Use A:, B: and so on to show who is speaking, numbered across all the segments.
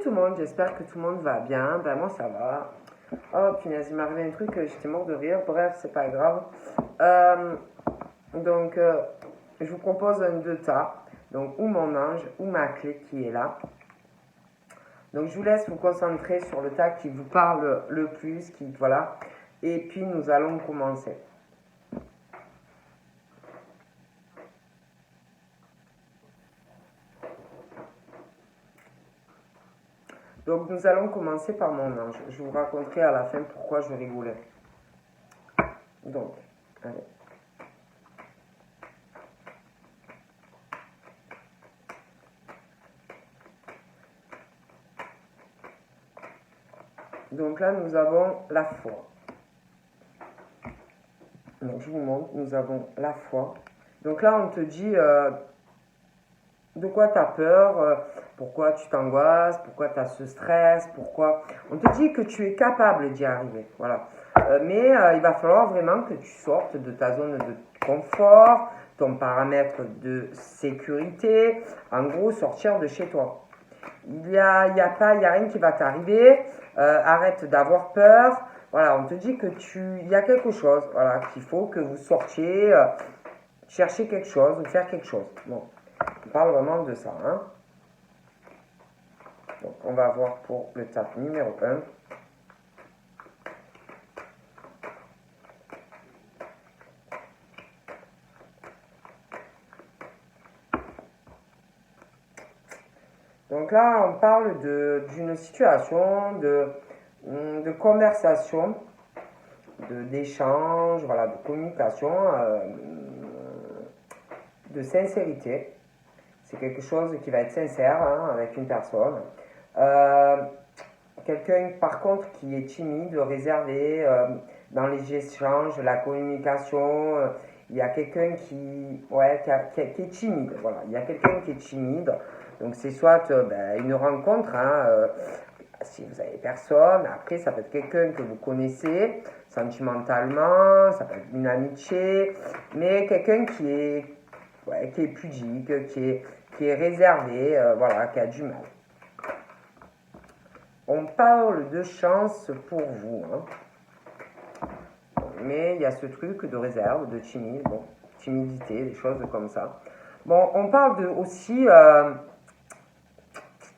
A: tout le monde, j'espère que tout le monde va bien. Ben moi ça va. Oh punaise, il m'est arrivé un truc, j'étais mort de rire. Bref, c'est pas grave. Euh, donc, je vous propose un deux tas. Donc, ou mon ange, ou ma clé qui est là. Donc, je vous laisse vous concentrer sur le tas qui vous parle le plus, voilà. Et puis, nous allons commencer. Donc, nous allons commencer par mon ange. Je vous raconterai à la fin pourquoi je rigolais. Donc, allez. Donc là, nous avons la foi. Donc, je vous montre, nous avons la foi. Donc là, on te dit de quoi tu as peur, pourquoi tu t'angoisses, pourquoi tu as ce stress, pourquoi... On te dit que tu es capable d'y arriver, voilà. Mais il va falloir vraiment que tu sortes de ta zone de confort, ton paramètre de sécurité, en gros, sortir de chez toi. Il y a rien qui va t'arriver, arrête d'avoir peur, voilà, on te dit que il y a quelque chose, voilà, qu'il faut que vous sortiez, chercher quelque chose ou faire quelque chose. Bon, on parle vraiment de ça, hein. Donc, on va voir pour le tas numéro 1. Donc là, on parle d'une situation, de conversation, d'échange, voilà, de communication, de sincérité. C'est quelque chose qui va être sincère, hein, avec une personne. Quelqu'un, par contre, qui est timide, réservé dans les échanges, la communication. Il y a quelqu'un qui est timide. Voilà, il y a quelqu'un qui est timide. Donc, c'est soit une rencontre, hein, si vous avez personne. Après, ça peut être quelqu'un que vous connaissez sentimentalement, ça peut être une amitié, mais quelqu'un qui est pudique, qui est réservé, voilà, qui a du mal. On parle de chance pour vous, hein. Mais il y a ce truc de réserve, de timide, bon, timidité, des choses comme ça. Bon, on parle aussi,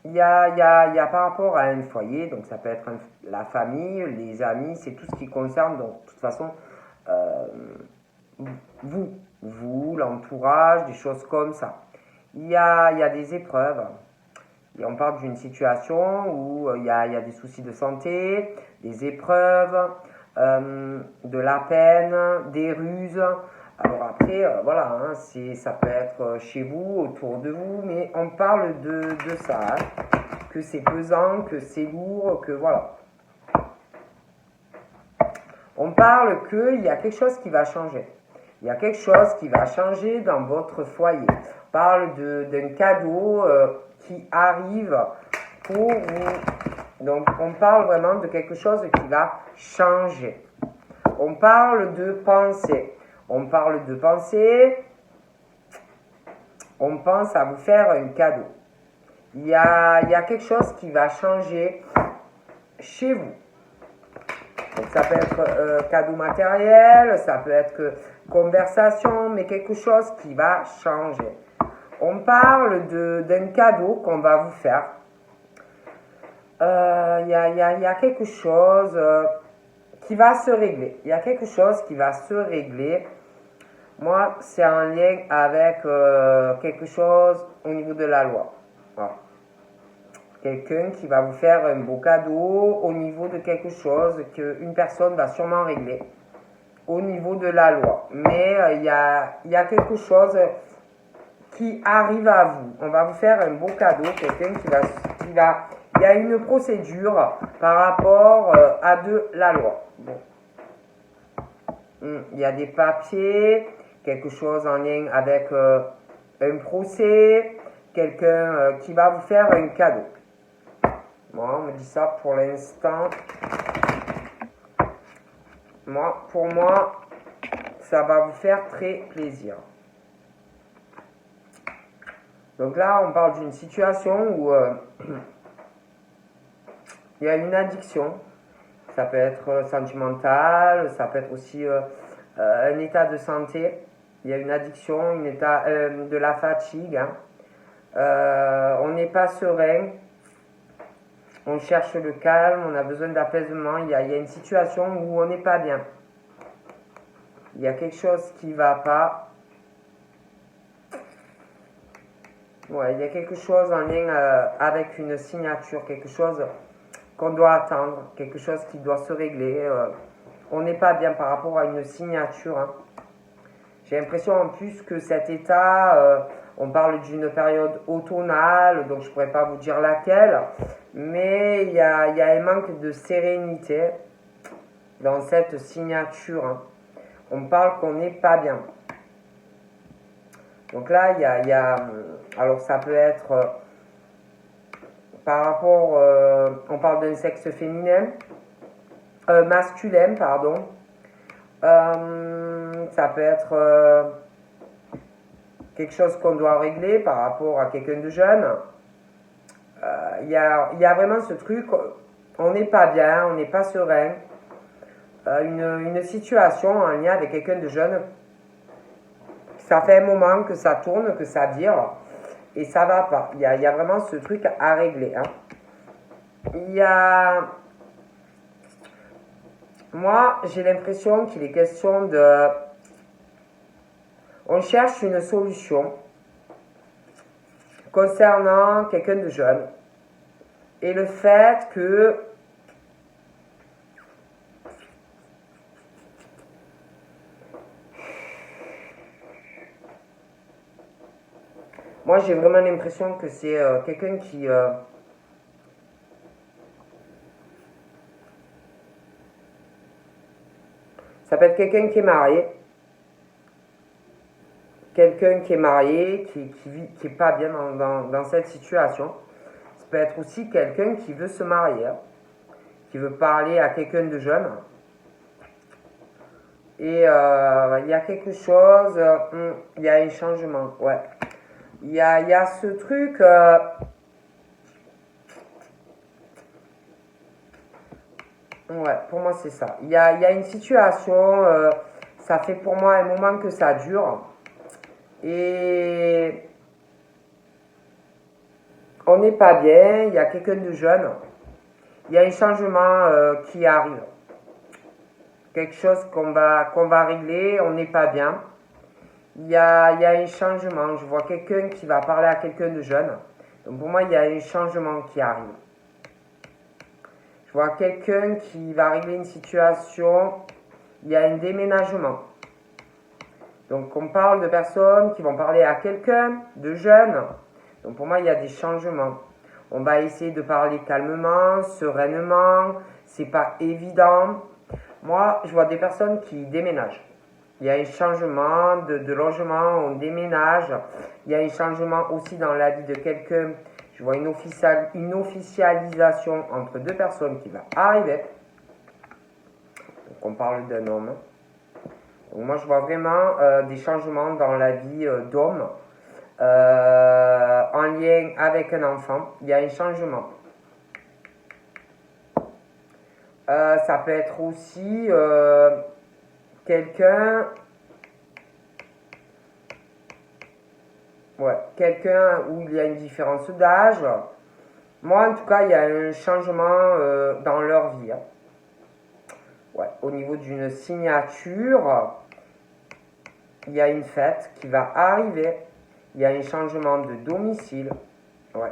A: il y a par rapport à un foyer, donc ça peut être la famille, les amis, c'est tout ce qui concerne, donc de toute façon, vous, l'entourage, des choses comme ça. Il y a des épreuves. Et on parle d'une situation où il y a des soucis de santé, des épreuves, de la peine, des ruses. Alors après, voilà, hein, ça peut être chez vous, autour de vous, mais on parle de ça, hein, que c'est pesant, que c'est lourd, que voilà. On parle qu'il y a quelque chose qui va changer. Il y a quelque chose qui va changer dans votre foyer. On parle d'un cadeau qui arrive pour vous. Donc, on parle vraiment de quelque chose qui va changer. On parle de pensée. On parle de pensée. On pense à vous faire un cadeau. Il y a quelque chose qui va changer chez vous. Donc, ça peut être cadeau matériel, ça peut être conversation, mais quelque chose qui va changer. On parle d'un cadeau qu'on va vous faire. Il y a quelque chose qui va se régler. Il y a quelque chose qui va se régler. Moi, c'est en lien avec quelque chose au niveau de la loi. Voilà. Quelqu'un qui va vous faire un beau cadeau au niveau de quelque chose qu'une personne va sûrement régler au niveau de la loi. Mais il y a quelque chose qui arrive à vous. On va vous faire un beau cadeau, quelqu'un il y a une procédure par rapport à de la loi. Bon. Il y a des papiers, quelque chose en lien avec un procès, quelqu'un qui va vous faire un cadeau. Bon, on me dit ça pour l'instant. Pour moi, ça va vous faire très plaisir. Donc là, on parle d'une situation où Il y a une addiction. Ça peut être sentimental, ça peut être aussi un état de santé. Il y a une addiction, un état de la fatigue. Hein. On n'est pas serein. On cherche le calme, on a besoin d'apaisement. Il y a une situation où on n'est pas bien. Il y a quelque chose qui ne va pas. Ouais, il y a quelque chose en lien avec une signature, quelque chose qu'on doit attendre, quelque chose qui doit se régler. On n'est pas bien par rapport à une signature. Hein. J'ai l'impression en plus que cet état, on parle d'une période automnale, donc je ne pourrais pas vous dire laquelle, mais il y a un manque de sérénité dans cette signature. Hein. On parle qu'on n'est pas bien. Donc là, alors ça peut être par rapport, on parle d'un sexe féminin, masculin, pardon. Ça peut être quelque chose qu'on doit régler par rapport à quelqu'un de jeune. Il y a vraiment ce truc, on n'est pas bien, on n'est pas serein. Une situation en lien avec quelqu'un de jeune, ça fait un moment que ça tourne, que ça vire, et ça va pas. Il y a vraiment ce truc à régler. Hein. Moi, j'ai l'impression qu'il est question de... On cherche une solution concernant quelqu'un de jeune. Et le fait que... Moi, j'ai vraiment l'impression que c'est quelqu'un qui... Ça peut être quelqu'un qui est marié. Quelqu'un qui est marié, qui est pas bien dans cette situation. Ça peut être aussi quelqu'un qui veut se marier, qui veut parler à quelqu'un de jeune. Et il y a quelque chose, il y a un changement, ouais. Il y a ce truc... ouais, pour moi c'est ça. Il y a une situation, ça fait pour moi un moment que ça dure. Et on n'est pas bien, il y a quelqu'un de jeune. Il y a un changement qui arrive. Quelque chose qu'on va régler, on n'est pas bien. Il y a un changement. Je vois quelqu'un qui va parler à quelqu'un de jeune. Donc pour moi, il y a un changement qui arrive. Je vois quelqu'un qui va régler une situation. Il y a un déménagement. Donc on parle de personnes qui vont parler à quelqu'un de jeune. Donc pour moi, il y a des changements. On va essayer de parler calmement, sereinement. C'est pas évident. Moi, je vois des personnes qui déménagent. Il y a un changement de logement, on déménage. Il y a un changement aussi dans la vie de quelqu'un. Je vois une officialisation entre deux personnes qui va arriver. Donc on parle d'un homme. Donc moi, je vois vraiment des changements dans la vie d'homme en lien avec un enfant. Il y a un changement. Ça peut être aussi quelqu'un où il y a une différence d'âge. Moi, en tout cas, il y a un changement dans leur vie. Hein. Ouais, au niveau d'une signature, il y a une fête qui va arriver. Il y a un changement de domicile. Ouais.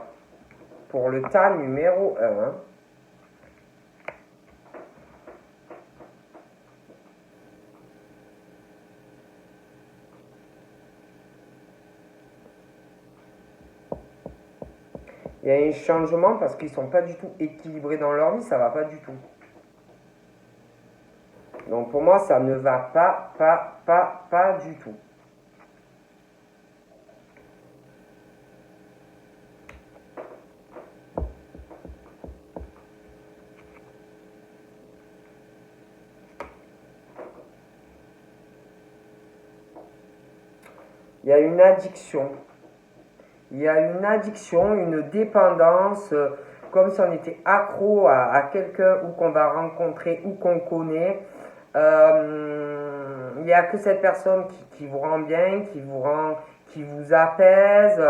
A: Pour le tas numéro 1. Hein. Il y a un changement parce qu'ils ne sont pas du tout équilibrés dans leur vie, ça ne va pas du tout. Donc pour moi, ça ne va pas du tout. Il y a une addiction. Il y a une addiction, une dépendance. comme si on était accro à quelqu'un ou qu'on va rencontrer ou qu'on connaît. Il n'y a que cette personne qui vous rend bien, qui vous apaise.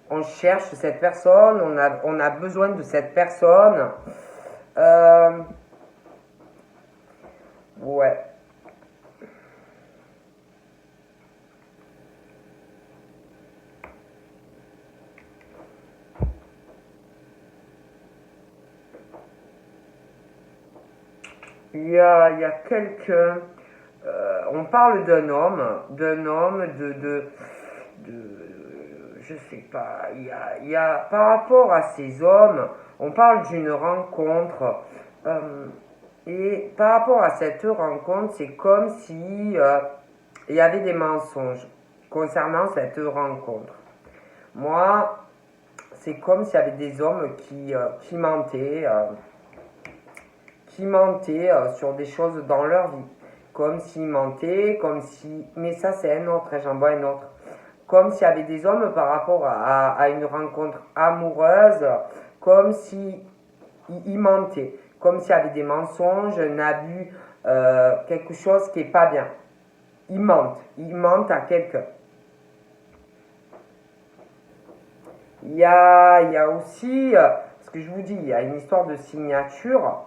A: On cherche cette personne, on a besoin de cette personne. Ouais. Il y a quelqu'un, on parle d'un homme, je sais pas, il y a, par rapport à ces hommes, on parle d'une rencontre, et par rapport à cette rencontre, c'est comme si il y avait des mensonges concernant cette rencontre. Moi, c'est comme s'il y avait des hommes qui mentaient. Sur des choses dans leur vie. Comme s'ils mentaient, comme si... Mais ça, c'est un autre, j'en vois un autre. Comme s'il y avait des hommes par rapport à une rencontre amoureuse, comme si ils mentaient. Comme s'il y avait des mensonges, un abus, quelque chose qui n'est pas bien. Ils mentent à quelqu'un. Il y a aussi, ce que je vous dis, il y a une histoire de signature.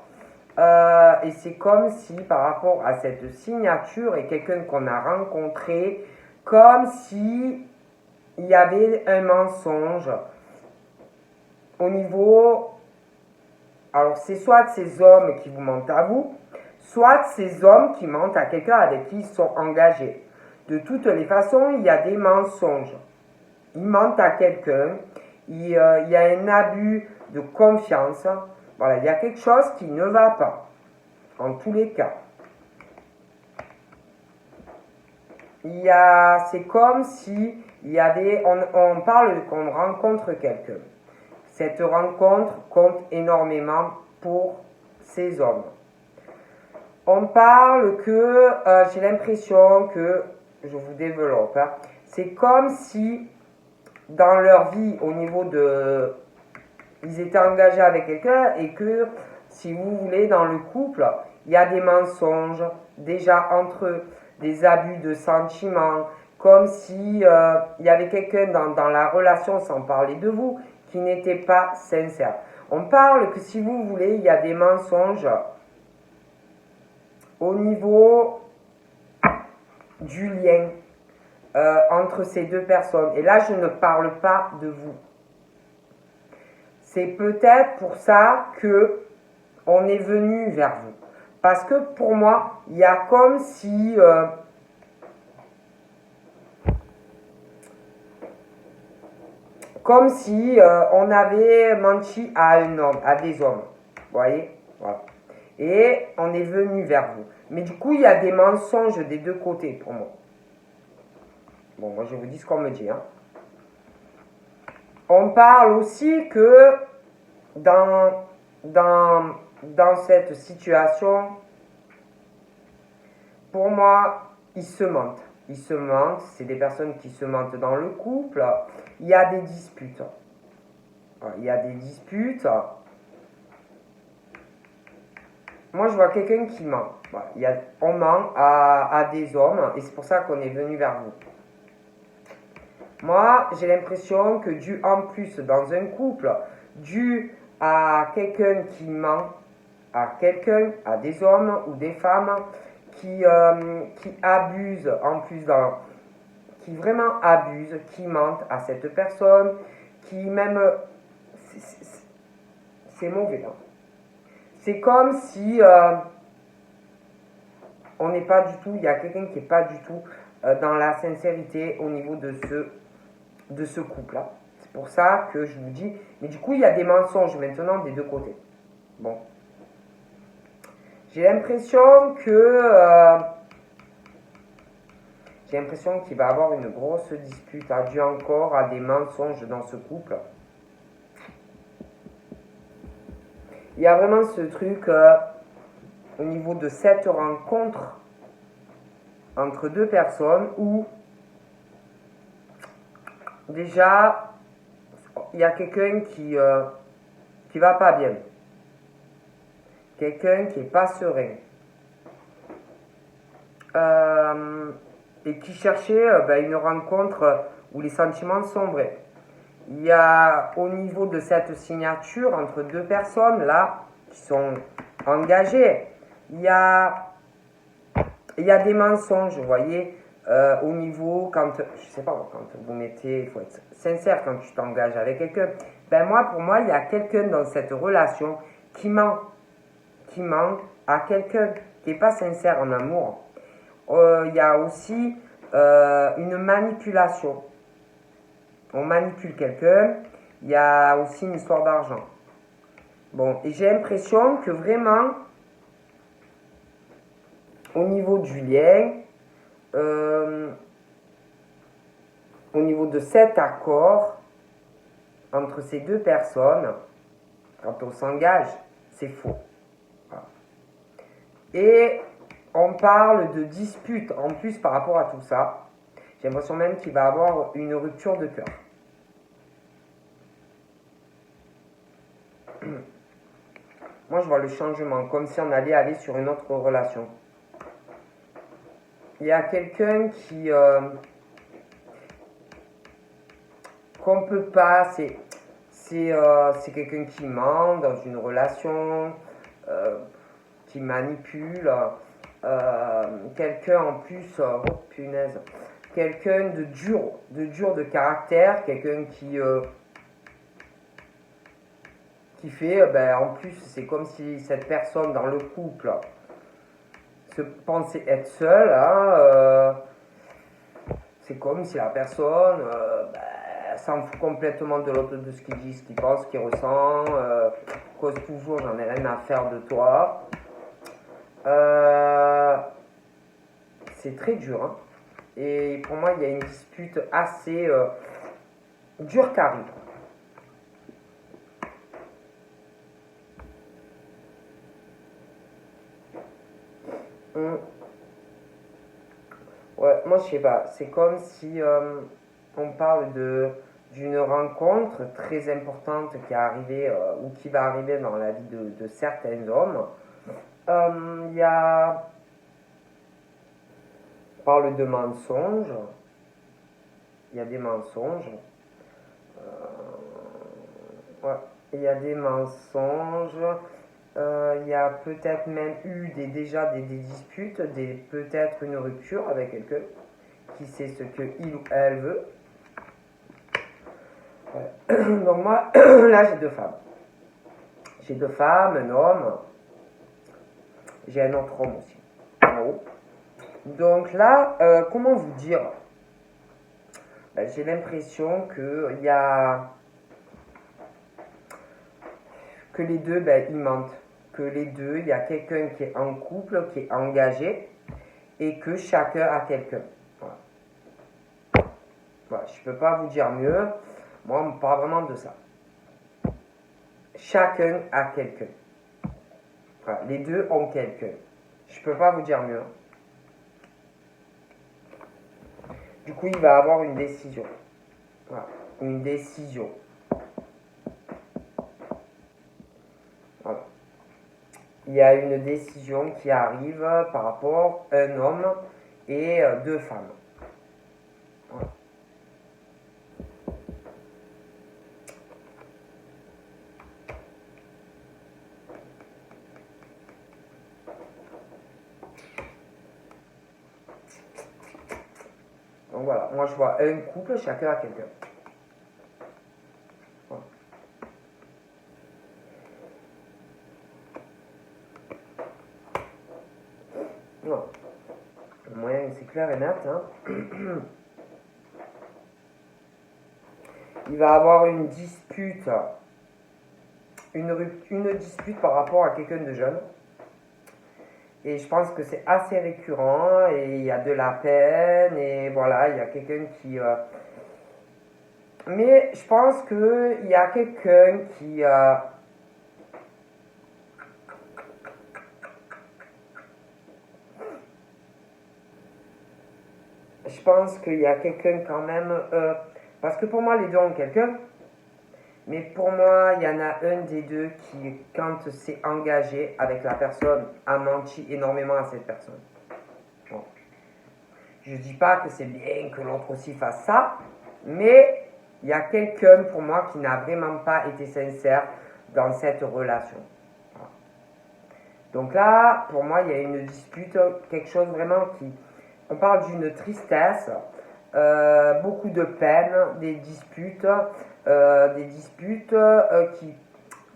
A: Et c'est comme si par rapport à cette signature et quelqu'un qu'on a rencontré, comme si il y avait un mensonge au niveau... Alors c'est soit ces hommes qui vous mentent à vous, soit ces hommes qui mentent à quelqu'un avec qui ils sont engagés. De toutes les façons, il y a des mensonges. Ils mentent à quelqu'un, il y a un abus de confiance. Voilà, il y a quelque chose qui ne va pas, en tous les cas. C'est comme si il y avait, on parle qu'on rencontre quelqu'un. Cette rencontre compte énormément pour ces hommes. On parle que, j'ai l'impression que, je vous développe, hein, c'est comme si dans leur vie, au niveau de... Ils étaient engagés avec quelqu'un et que, si vous voulez, dans le couple, il y a des mensonges déjà entre eux, des abus de sentiments, comme si il y avait quelqu'un dans la relation, sans parler de vous, qui n'était pas sincère. On parle que, si vous voulez, il y a des mensonges au niveau du lien entre ces deux personnes. Et là, je ne parle pas de vous. C'est peut-être pour ça que on est venu vers vous. Parce que pour moi, il y a comme si on avait menti à un homme, à des hommes. Vous voyez? Voilà. Et on est venu vers vous. Mais du coup, il y a des mensonges des deux côtés pour moi. Bon, moi je vous dis ce qu'on me dit. Hein. On parle aussi que dans cette situation, pour moi, ils se mentent. Ils se mentent, c'est des personnes qui se mentent dans le couple. Il y a des disputes. Il y a des disputes. Moi, je vois quelqu'un qui ment. On ment à des hommes et c'est pour ça qu'on est venu vers vous. Moi, j'ai l'impression que dû en plus dans un couple, dû à quelqu'un qui ment, à des hommes ou des femmes qui abusent en plus, qui vraiment abusent, qui mentent à cette personne, qui même... C'est mauvais. Hein. C'est comme si on n'est pas du tout, il y a quelqu'un qui n'est pas du tout dans la sincérité au niveau de ce couple-là. C'est pour ça que je vous dis, mais du coup, il y a des mensonges maintenant des deux côtés. Bon. J'ai l'impression qu'il va y avoir une grosse dispute, dû encore à des mensonges dans ce couple. Il y a vraiment ce truc au niveau de cette rencontre entre deux personnes où déjà il y a quelqu'un qui va pas bien. Quelqu'un qui est pas serein. Et qui cherchait une rencontre où les sentiments sombraient. Il y a au niveau de cette signature entre deux personnes là qui sont engagées, il y a des mensonges, vous voyez, au niveau quand, je sais pas, quand vous mettez, il faut être sincère quand tu t'engages avec quelqu'un. Pour moi, il y a quelqu'un dans cette relation qui ment à quelqu'un qui n'est pas sincère en amour. Il y a aussi une manipulation. On manipule quelqu'un. Il y a aussi une histoire d'argent. Bon, et j'ai l'impression que vraiment, au niveau du lien, au niveau de cet accord entre ces deux personnes, quand on s'engage, c'est faux. Voilà. Et on parle de dispute en plus par rapport à tout ça. J'ai l'impression même qu'il va y avoir une rupture de cœur. Moi, je vois le changement, comme si on allait aller sur une autre relation. Il y a quelqu'un qui qu'on peut pas, c'est quelqu'un qui ment dans une relation, qui manipule, quelqu'un en plus, oh punaise, quelqu'un de dur de caractère, quelqu'un qui fait, en plus, c'est comme si cette personne dans le couple se pensait être seule, hein, c'est comme si la personne s'en fout complètement de l'autre, de ce qu'il dit, ce qu'il pense, ce qu'il ressent, cause toujours, j'en ai rien à faire de toi. C'est très dur, hein. Et pour moi, il y a une dispute assez dure qui arrive. Ouais, moi je sais pas, c'est comme si on parle d'une rencontre très importante qui est arrivée ou qui va arriver dans la vie de certains hommes. Il y a, on parle de mensonges, il y a des mensonges, ouais, il y a des mensonges, il y a peut-être même eu déjà des disputes, peut-être une rupture avec quelqu'un qui sait ce qu'il ou elle veut. Ouais. Donc moi, là j'ai deux femmes. J'ai deux femmes, un homme, j'ai un autre homme aussi, en haut. Donc là, comment vous dire, j'ai l'impression que il y a que les deux, ils mentent. Que les deux, il y a quelqu'un qui est en couple, qui est engagé, et que chacun a quelqu'un. Voilà. Voilà, je ne peux pas vous dire mieux. Moi, on me parle vraiment de ça. Chacun a quelqu'un. Voilà, les deux ont quelqu'un. Je ne peux pas vous dire mieux. Du coup, il va avoir une décision. Voilà, une décision. Voilà. Il y a une décision qui arrive par rapport à un homme et deux femmes. Voilà. Donc voilà, moi je vois un couple, chacun a quelqu'un. Voilà. Non. Le moyen, c'est clair et net. Hein. Il va avoir une dispute, une dispute par rapport à quelqu'un de jeune. Et je pense que c'est assez récurrent et il y a de la peine et voilà, il y a quelqu'un qui... Mais je pense qu'il y a quelqu'un qui... Je pense qu'il y a quelqu'un quand même... parce que pour moi, les deux ont quelqu'un. Mais pour moi, il y en a un des deux qui, quand s'est engagé avec la personne, a menti énormément à cette personne. Bon. Je ne dis pas que c'est bien que l'autre aussi fasse ça, mais il y a quelqu'un pour moi qui n'a vraiment pas été sincère dans cette relation. Voilà. Donc là, pour moi, il y a une dispute, quelque chose vraiment qui... On parle d'une tristesse, beaucoup de peine, des disputes qui,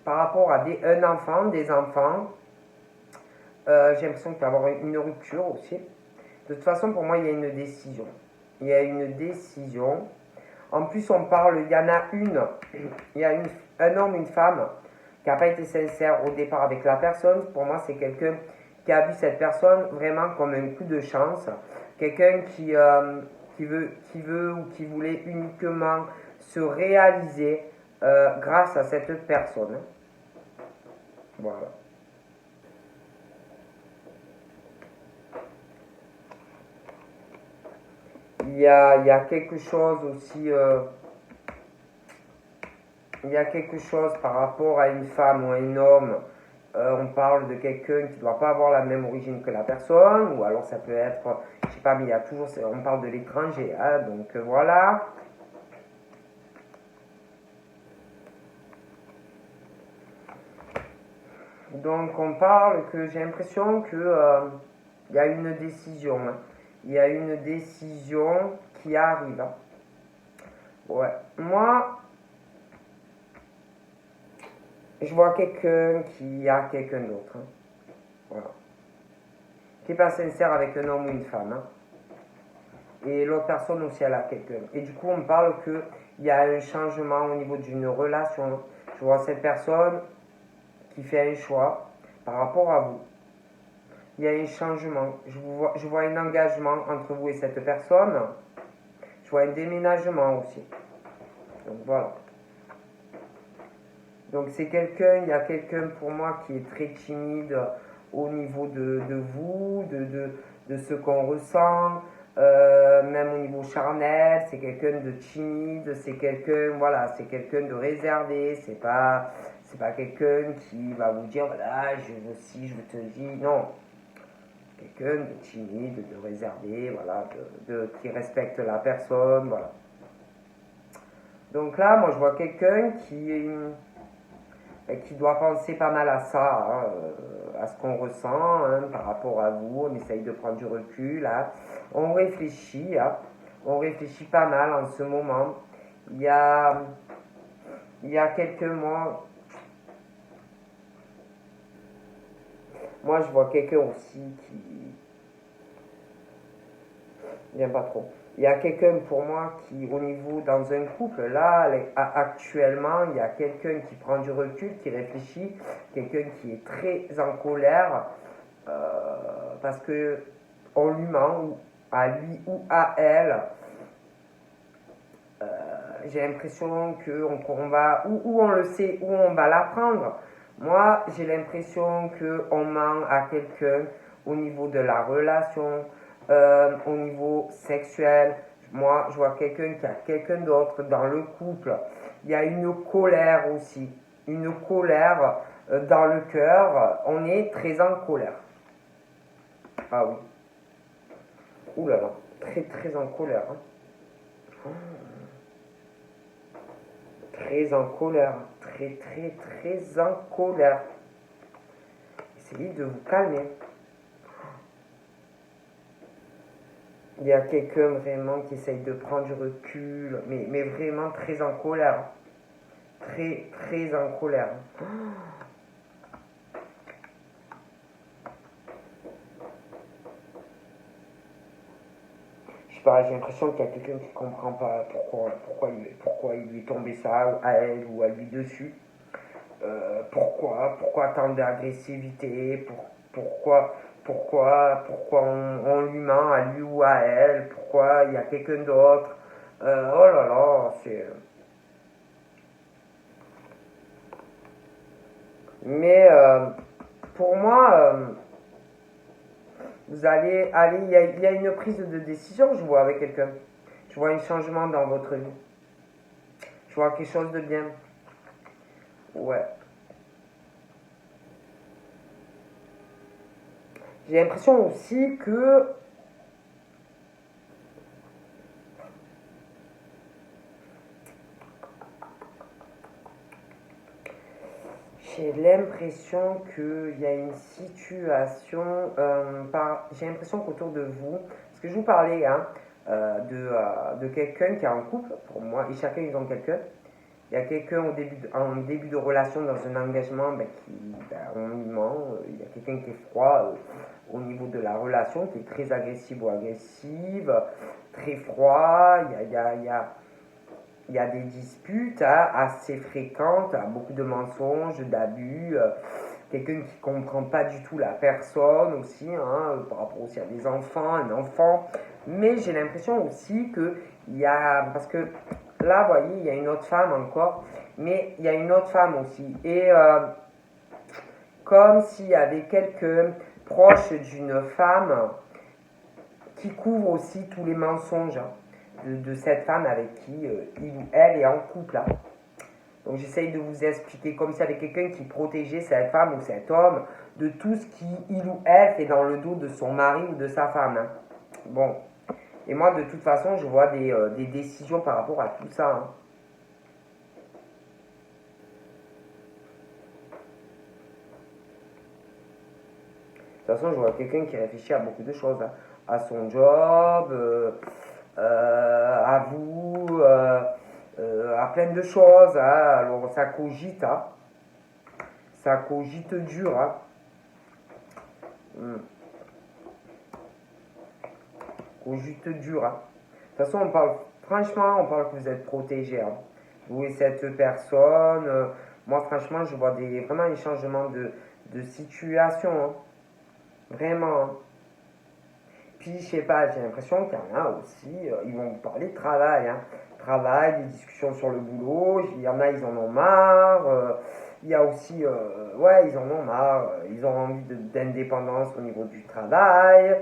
A: par rapport à un enfant, des enfants, j'ai l'impression qu'il va y avoir une rupture aussi. De toute façon, pour moi, il y a une décision. Il y a une décision. En plus, on parle, il y en a une, il y a un homme, une femme qui n'a pas été sincère au départ avec la personne. Pour moi, c'est quelqu'un qui a vu cette personne vraiment comme un coup de chance. Quelqu'un qui veut ou qui voulait uniquement se réaliser grâce à cette personne. Voilà. Il y a quelque chose aussi, il y a quelque chose par rapport à une femme ou à un homme. On parle de quelqu'un qui ne doit pas avoir la même origine que la personne, ou alors ça peut être, je sais pas, mais il y a toujours, on parle de l'étranger, hein, donc voilà. Donc on parle que j'ai l'impression que il y a une décision, hein. Il y a une décision qui arrive. Hein. Ouais. Moi, je vois quelqu'un qui a quelqu'un d'autre. Hein. Voilà. Qui n'est pas sincère avec un homme ou une femme. Hein. Et l'autre personne aussi, elle a quelqu'un. Et du coup, on parle qu'il y a un changement au niveau d'une relation. Je vois cette personne qui fait un choix par rapport à vous. Il y a un changement. Je vois un engagement entre vous et cette personne. Je vois un déménagement aussi. Donc voilà. Donc c'est quelqu'un, il y a quelqu'un pour moi qui est très timide au niveau de vous, de ce qu'on ressent, même au niveau charnel, c'est quelqu'un de timide, c'est quelqu'un, voilà, c'est quelqu'un de réservé, c'est pas quelqu'un qui va vous dire, voilà, je veux ci, je veux te dire, non. Quelqu'un de timide, de réservé, voilà, qui respecte la personne, voilà. Donc là, moi je vois quelqu'un qui doit penser pas mal à ça, hein, à ce qu'on ressent hein, par rapport à vous. On essaye de prendre du recul. Hein. On réfléchit. Hein. On réfléchit pas mal en ce moment. Il y a, il y a quelques mois, moi je vois quelqu'un aussi qui... J'aime pas trop. Il y a quelqu'un pour moi qui, au niveau, dans un couple, là, actuellement, il y a quelqu'un qui prend du recul, qui réfléchit, quelqu'un qui est très en colère, parce que on lui ment, à lui ou à elle. J'ai l'impression qu'on va, ou on le sait, ou on va l'apprendre. Moi, j'ai l'impression qu'on ment à quelqu'un au niveau de la relation, au niveau sexuel. Moi, je vois quelqu'un qui a quelqu'un d'autre dans le couple. Il y a une colère aussi, une colère dans le cœur. On est très en colère. Ah oui. Ouh là là, très très en colère. Hein. Très en colère, très très très en colère. Essayez de vous calmer. Il y a quelqu'un vraiment qui essaye de prendre du recul, mais vraiment très en colère. Très très en colère. Je sais pas, j'ai l'impression qu'il y a quelqu'un qui comprend pas pourquoi il lui est tombé ça, à elle ou à lui dessus. Pourquoi tant d'agressivité, pourquoi on lui ment à lui ou à elle, pourquoi il y a quelqu'un d'autre. Oh là là, c'est... Mais pour moi, vous allez aller, il y a une prise de décision, je vois, avec quelqu'un. Je vois un changement dans votre vie. Je vois quelque chose de bien. Ouais. J'ai l'impression aussi que j'ai l'impression qu'il y a une situation, j'ai l'impression qu'autour de vous, parce que je vous parlais hein, de quelqu'un qui est en couple, pour moi, et chacun ils ont quelqu'un. Il y a quelqu'un en début de relation dans un engagement on lui ment. Il y a quelqu'un qui est froid au niveau de la relation, qui est très agressif ou agressive, très froid. Il y a des disputes hein, assez fréquentes, beaucoup de mensonges, d'abus. Quelqu'un qui ne comprend pas du tout la personne aussi, hein, par rapport aussi à des enfants, un enfant. Mais j'ai l'impression aussi qu'il y a... Parce que là, vous voyez, il y a une autre femme encore, mais il y a une autre femme aussi. Et comme s'il y avait quelques proches d'une femme qui couvre aussi tous les mensonges de cette femme avec qui il ou elle est en couple. Hein. Donc j'essaye de vous expliquer comme s'il y avait quelqu'un qui protégeait cette femme ou cet homme de tout ce qu'il ou elle fait dans le dos de son mari ou de sa femme. Hein. Bon. Et moi, de toute façon, je vois des décisions par rapport à tout ça. Hein. De toute façon, je vois quelqu'un qui réfléchit à beaucoup de choses. Hein. À son job, à vous, à plein de choses. Hein. Alors, ça cogite. Hein. Ça cogite dur. Hein. Cogite dur. Hein. De toute façon, franchement, on parle que vous êtes protégé. Hein. Vous et cette personne. Moi, franchement, je vois vraiment un changement de situation. Hein. Vraiment. Hein. Puis, je sais pas, j'ai l'impression qu'il y en a aussi, ils vont vous parler de travail. Hein. Travail, des discussions sur le boulot. Il y en a, ils en ont marre. Il y a aussi, ouais, ils en ont marre. Ils ont envie d'indépendance au niveau du travail.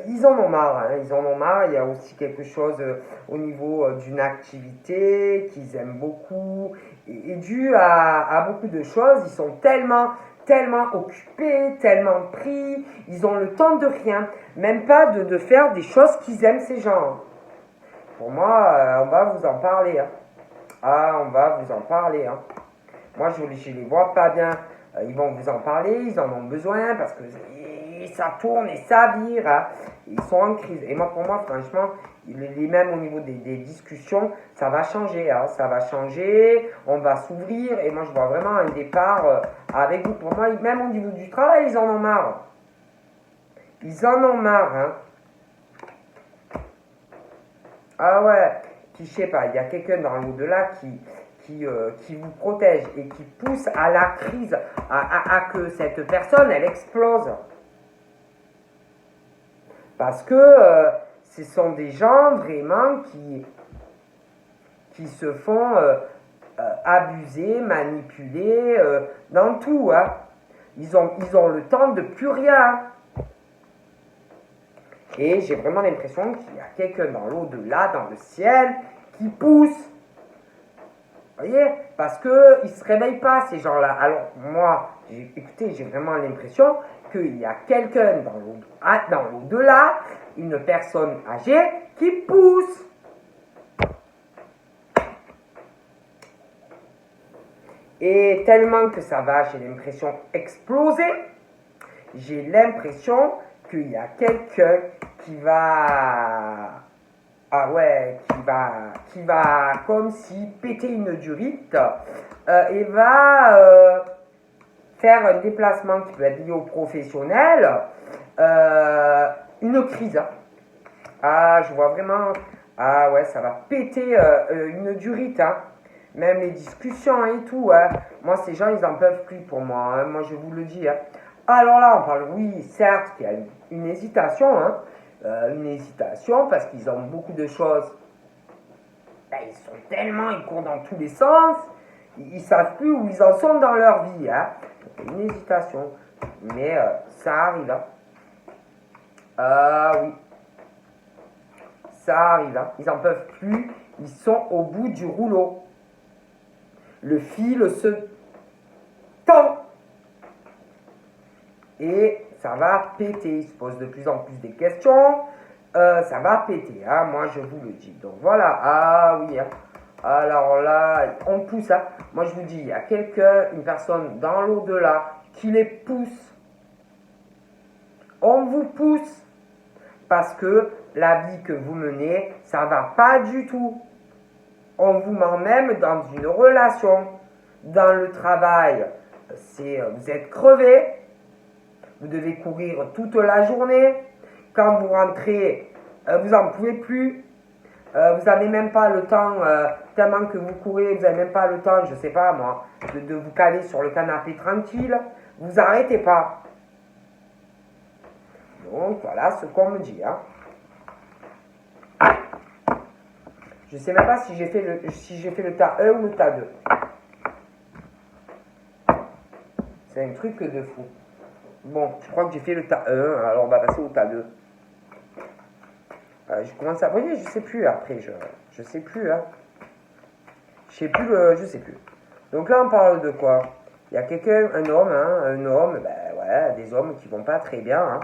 A: Ils en ont marre. Hein, ils en ont marre. Il y a aussi quelque chose au niveau d'une activité qu'ils aiment beaucoup. Et dû à beaucoup de choses, ils sont tellement occupés, tellement pris, ils ont le temps de rien, même pas de faire des choses qu'ils aiment ces gens. Pour moi, on va vous en parler. Hein. Ah, on va vous en parler. Hein. Moi, je les vois pas bien. Ils vont vous en parler, ils en ont besoin parce que ça tourne et ça vire. Hein. Ils sont en crise. Et moi, pour moi, franchement, même au niveau des discussions, ça va changer. Hein. Ça va changer, on va s'ouvrir. Et moi, je vois vraiment un départ avec vous. Pour moi, même au niveau du travail, ils en ont marre. Ils en ont marre. Hein. Ah ouais. Puis, je sais pas, il y a quelqu'un dans l'au-delà qui vous protège et qui pousse à la crise, à que cette personne, elle explose. Parce que ce sont des gens vraiment qui se font abuser, manipuler dans tout. Hein. Ils ont le temps de plus rien. Et j'ai vraiment l'impression qu'il y a quelqu'un dans l'au-delà, dans le ciel, qui pousse. Vous voyez? Parce qu'ils ne se réveillent pas, ces gens-là. Alors, moi, écoutez, j'ai vraiment l'impression qu'il y a quelqu'un dans l'au-delà, une personne âgée, qui pousse. Et tellement que ça va, j'ai l'impression, exploser. J'ai l'impression qu'il y a quelqu'un qui va... Ah ouais, qui va comme si péter une durite et va faire un déplacement qui peut être lié au professionnel, une crise. Ah, je vois vraiment, ah ouais, ça va péter une durite. Hein. Même les discussions et tout. Hein. Moi, ces gens, ils en peuvent plus pour moi. Hein. Moi, je vous le dis. Hein. Alors là, on parle, oui, certes, qu'il y a une hésitation. Hein. Une hésitation parce qu'ils ont beaucoup de choses. Ben, ils courent dans tous les sens, ils ne savent plus où ils en sont dans leur vie. Hein. Donc, une hésitation, mais ça arrive. Hein. Ah oui, ça arrive. Hein. Ils n'en peuvent plus, ils sont au bout du rouleau. Le fil se et ça va péter. Il se pose de plus en plus des questions. Ça va péter, hein, moi je vous le dis. Donc voilà, ah oui, hein. Alors là, on pousse. Hein. Moi je vous dis, il y a quelqu'un, une personne dans l'au-delà qui les pousse. On vous pousse parce que la vie que vous menez, ça va pas du tout. On vous met même dans une relation, dans le travail, vous êtes crevé, vous devez courir toute la journée. Quand vous rentrez, vous n'en pouvez plus. Vous n'avez même pas le temps, tellement que vous courez, vous n'avez même pas le temps, je ne sais pas moi, de vous caler sur le canapé tranquille. Vous n'arrêtez pas. Donc voilà ce qu'on me dit. Hein. Je ne sais même pas si j'ai fait le tas 1 ou le tas 2. C'est un truc de fou. Bon, je crois que j'ai fait le tas 1, alors on va passer au tas 2. Je commence à... Vous voyez, je sais plus après, je sais plus, hein. Je sais plus. Donc là, on parle de quoi? Il y a quelqu'un, un homme, ben ouais, des hommes qui vont pas très bien, hein.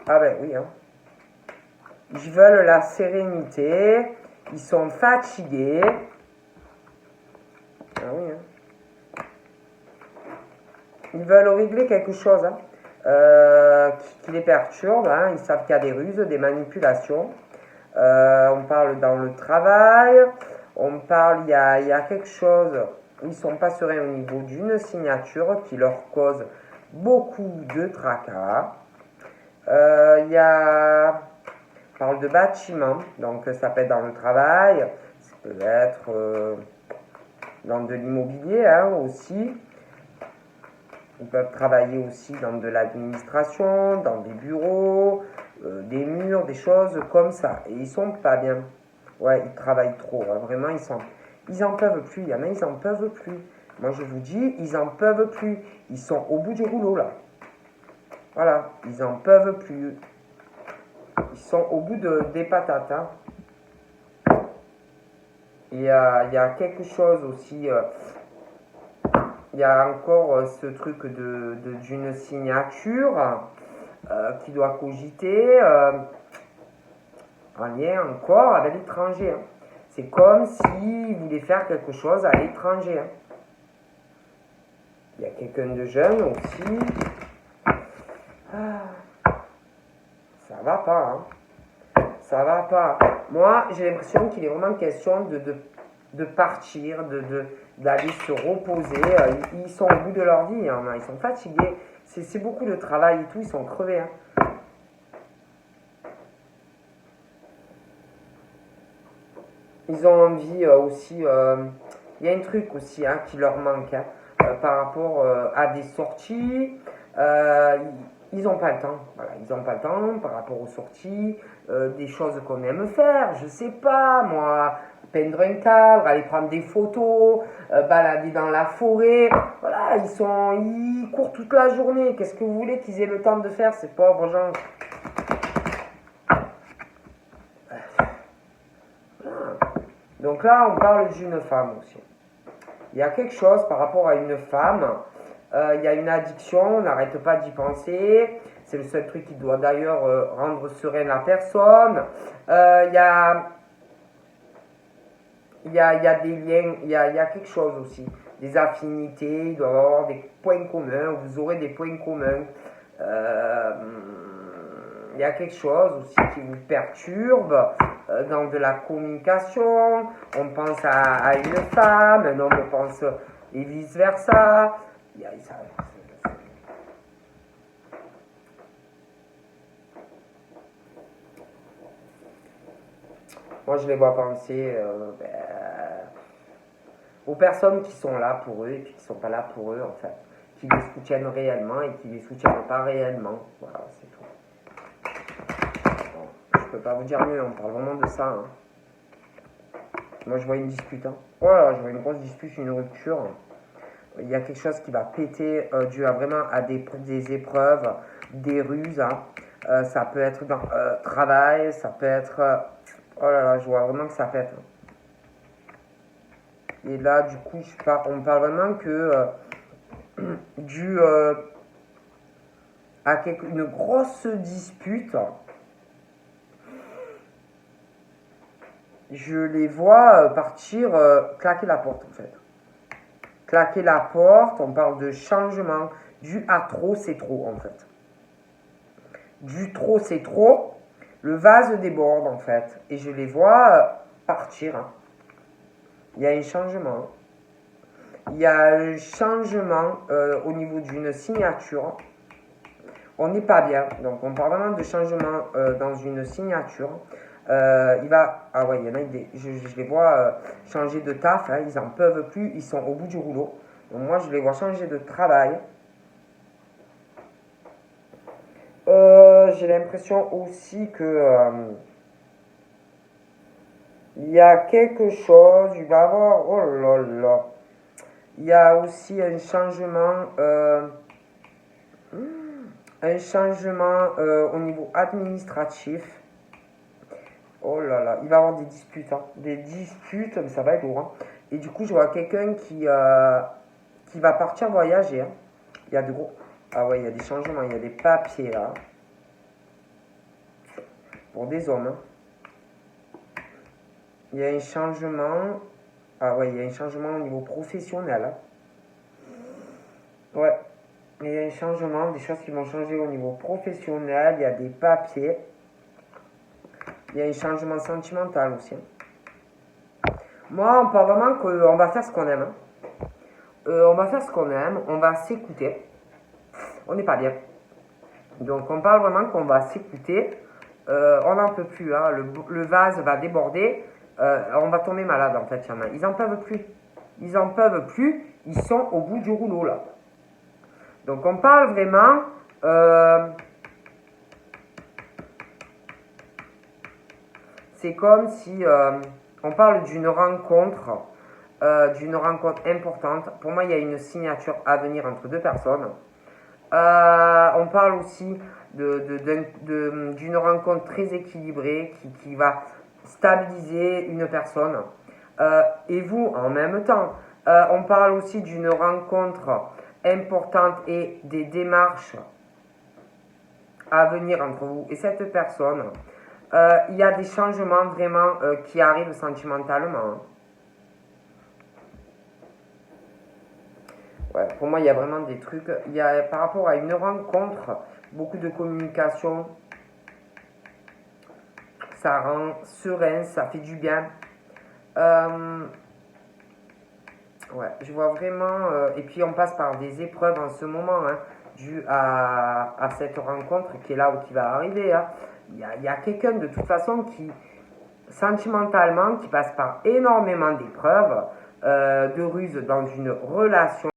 A: Ah ben oui, hein. Ils veulent la sérénité, ils sont fatigués. Ah oui, hein. Ils veulent régler quelque chose, hein. Qui les perturbe, hein. Ils savent qu'il y a des ruses, des manipulations. On parle dans le travail, on parle, il y a quelque chose, ils ne sont pas sereins au niveau d'une signature qui leur cause beaucoup de tracas. On parle de bâtiment, donc ça peut être dans le travail, ça peut être dans de l'immobilier, hein, aussi. Ils peuvent travailler aussi dans de l'administration, dans des bureaux, des murs, des choses comme ça. Et ils sont pas bien. Ouais, ils travaillent trop. Hein. Vraiment, ils en peuvent plus. Il y en a, ils en peuvent plus. Moi, je vous dis, ils en peuvent plus. Ils sont au bout du rouleau, là. Voilà, ils en peuvent plus. Ils sont au bout des patates. Hein. Il y a quelque chose aussi... il y a encore ce truc d'une signature qui doit cogiter en lien encore avec l'étranger. Hein. C'est comme s'il voulait faire quelque chose à l'étranger. Hein. Il y a quelqu'un de jeune aussi. Ça va pas. Hein. Ça va pas. Moi, j'ai l'impression qu'il est vraiment question de partir, d'aller se reposer. Ils sont au bout de leur vie, hein, ils sont fatigués. C'est beaucoup de travail et tout, ils sont crevés. Hein. Ils ont envie aussi, il y a un truc aussi hein, qui leur manque hein, par rapport à des sorties. Ils n'ont pas le temps, voilà, ils n'ont pas le temps par rapport aux sorties, des choses qu'on aime faire, je sais pas moi, peindre un cadre, aller prendre des photos, balader dans la forêt, voilà, ils courent toute la journée, qu'est-ce que vous voulez qu'ils aient le temps de faire ces pauvres gens? Donc là, on parle d'une femme aussi. Il y a quelque chose par rapport à une femme. Il y a une addiction, on n'arrête pas d'y penser. C'est le seul truc qui doit d'ailleurs rendre sereine la personne. Il y a des liens, il y a quelque chose aussi. Des affinités, il doit y avoir des points communs, vous aurez des points communs. Il y a quelque chose aussi qui vous perturbe dans de la communication. On pense à une femme, un homme pense et vice versa. Moi, je les vois penser aux personnes qui sont là pour eux et puis qui ne sont pas là pour eux, en fait. Qui les soutiennent réellement et qui ne les soutiennent pas réellement. Voilà, c'est tout. Bon, je peux pas vous dire mieux, on parle vraiment de ça. Hein. Moi, je vois une dispute. Hein. Voilà, je vois une grosse dispute, une rupture. Il y a quelque chose qui va péter dû vraiment à des épreuves, des ruses. Hein. Ça peut être dans travail, ça peut être... oh là là, je vois vraiment que ça pète. Et là, du coup, on parle vraiment que à une grosse dispute. Je les vois partir, claquer la porte en fait. Claquer la porte, on parle de changement. Du à trop, c'est trop en fait. Du trop, c'est trop. Le vase déborde en fait. Et je les vois partir. Hein. Il y a un changement. Il y a un changement au niveau d'une signature. On n'est pas bien. Donc on parle vraiment de changement dans une signature. Il va. Ah ouais, il y en a je les vois changer de taf. Hein, ils n'en peuvent plus. Ils sont au bout du rouleau. Donc moi, je les vois changer de travail. J'ai l'impression aussi que il y a quelque chose. Il va y avoir. Oh là là. Il y a aussi un changement. Au niveau administratif. Oh là là, il va y avoir des disputes. Hein. Des disputes, mais ça va être lourd. Hein. Et du coup, je vois quelqu'un qui va partir voyager. Hein. Il y a de gros. Ah ouais, il y a des changements. Il y a des papiers là. Pour des hommes. Hein. Il y a un changement. Ah ouais, il y a un changement au niveau professionnel. Hein. Ouais. Il y a un changement, des choses qui vont changer au niveau professionnel. Il y a des papiers. Il y a un changement sentimental aussi. Moi, on parle vraiment qu'on va faire ce qu'on aime. Hein. On va faire ce qu'on aime. On va s'écouter. On n'est pas bien. Donc, on parle vraiment qu'on va s'écouter. On n'en peut plus. Hein. Le vase va déborder. On va tomber malade, en fait. Ils n'en peuvent plus. Ils n'en peuvent plus. Ils sont au bout du rouleau, là. Donc, on parle vraiment... c'est comme si on parle d'une rencontre importante. Pour moi, il y a une signature à venir entre deux personnes. On parle aussi d'une rencontre très équilibrée qui va stabiliser une personne. Et vous, en même temps, on parle aussi d'une rencontre importante et des démarches à venir entre vous et cette personne. Il y a des changements vraiment qui arrivent sentimentalement. Ouais, pour moi, il y a vraiment des trucs. Il y a, par rapport à une rencontre, beaucoup de communication. Ça rend serein, ça fait du bien. Ouais, je vois vraiment. Et puis, on passe par des épreuves en ce moment, hein, dû à cette rencontre qui est là ou qui va arriver. Hein. Il y a quelqu'un de toute façon qui, sentimentalement, qui passe par énormément d'épreuves, de ruses dans une relation.